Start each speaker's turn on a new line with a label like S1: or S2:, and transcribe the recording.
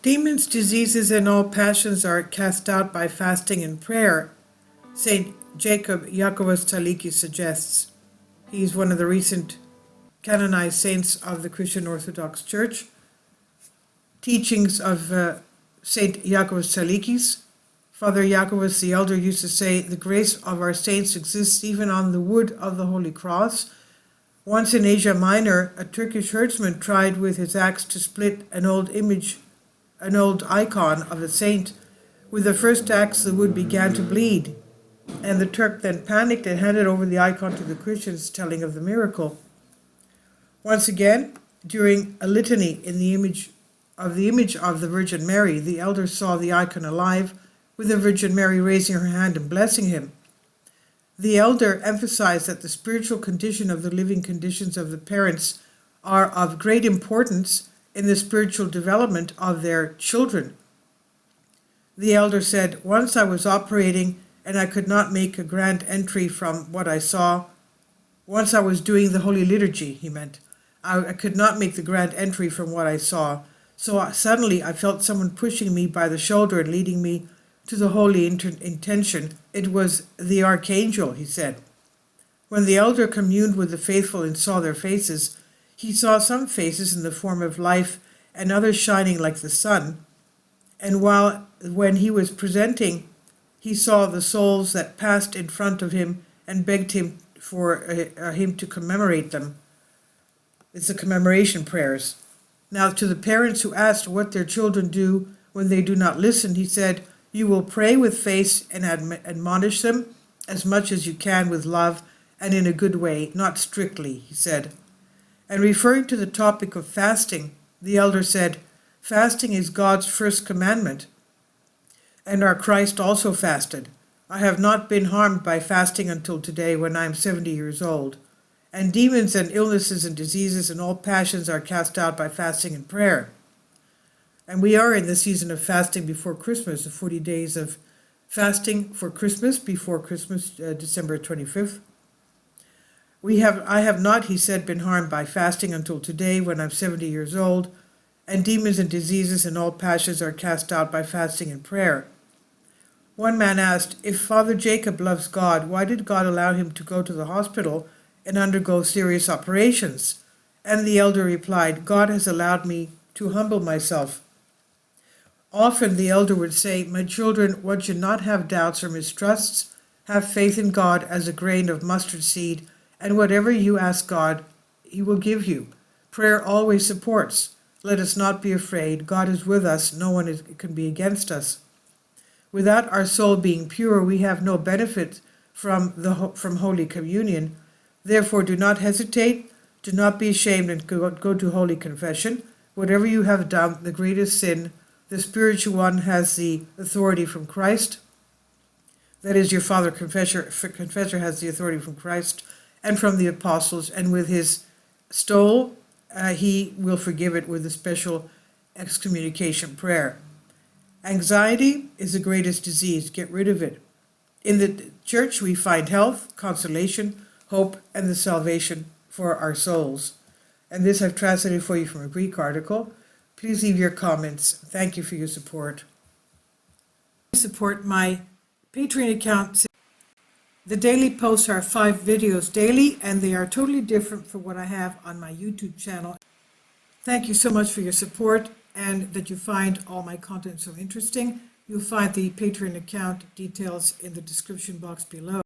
S1: Demons, diseases, and all passions are cast out by fasting and prayer, St. Jacob Yakovos Tsalikis suggests. He's one of the recent canonized saints of the Christian Orthodox Church. Teachings of St. Yakovos Tsalikis. Father Yakovos the Elder used to say, the grace of our saints exists even on the wood of the Holy Cross. Once in Asia Minor, a Turkish herdsman tried with his axe to split an old icon of a saint. With the first axe, the wood began to bleed, and the Turk then panicked and handed over the icon to the Christians, telling of the miracle. Once again, during a litany in the image of the Virgin Mary, the elder saw the icon alive, with the Virgin Mary raising her hand and blessing him. The elder emphasized that the spiritual condition of the living conditions of the parents are of great importance in the spiritual development of their children. The elder said, once I was operating and I could not make a grand entry from what I saw. Once I was doing the Holy Liturgy, he meant. I could not make the grand entry from what I saw. So suddenly I felt someone pushing me by the shoulder and leading me to the holy intention. It was the archangel, he said. When the elder communed with the faithful and saw their faces, he saw some faces in the form of life and others shining like the sun. And when he was presenting, he saw the souls that passed in front of him and begged him for him to commemorate them. It's the commemoration prayers. Now, to the parents who asked what their children do when they do not listen, he said, you will pray with faith and admonish them as much as you can with love and in a good way, not strictly, he said. And referring to the topic of fasting, the elder said, fasting is God's first commandment, and our Christ also fasted. I have not been harmed by fasting until today when I am 70 years old. And demons and illnesses and diseases and all passions are cast out by fasting and prayer. And we are in the season of fasting before Christmas, the 40 days of fasting for Christmas, before Christmas, December 25th. I have not, he said, been harmed by fasting until today when I'm 70 years old, and demons and diseases and all passions are cast out by fasting and prayer. One man asked, if Father Jacob loves God, why did God allow him to go to the hospital and undergo serious operations? And the elder replied, God has allowed me to humble myself. Often the elder would say, my children, one should not have doubts or mistrusts. Have faith in God as a grain of mustard seed, and whatever you ask God, he will give you. Prayer always supports. Let us not be afraid. God is with us. No one can be against us. Without our soul being pure, we have no benefit from Holy Communion. Therefore, do not hesitate. Do not be ashamed and go to Holy Confession. Whatever you have done, the greatest sin, the spiritual one has the authority from Christ. That is, your Father Confessor has the authority from Christ and from the apostles, and with his stole, he will forgive it with a special excommunication prayer. Anxiety is the greatest disease. Get rid of it. In the church, we find health, consolation, hope, and the salvation for our souls. And this I've translated for you from a Greek article. Please leave your comments. Thank you for your support. Support my Patreon account. The daily posts are 5 videos daily, and they are totally different from what I have on my YouTube channel. Thank you so much for your support and that you find all my content so interesting. You'll find the Patreon account details in the description box below.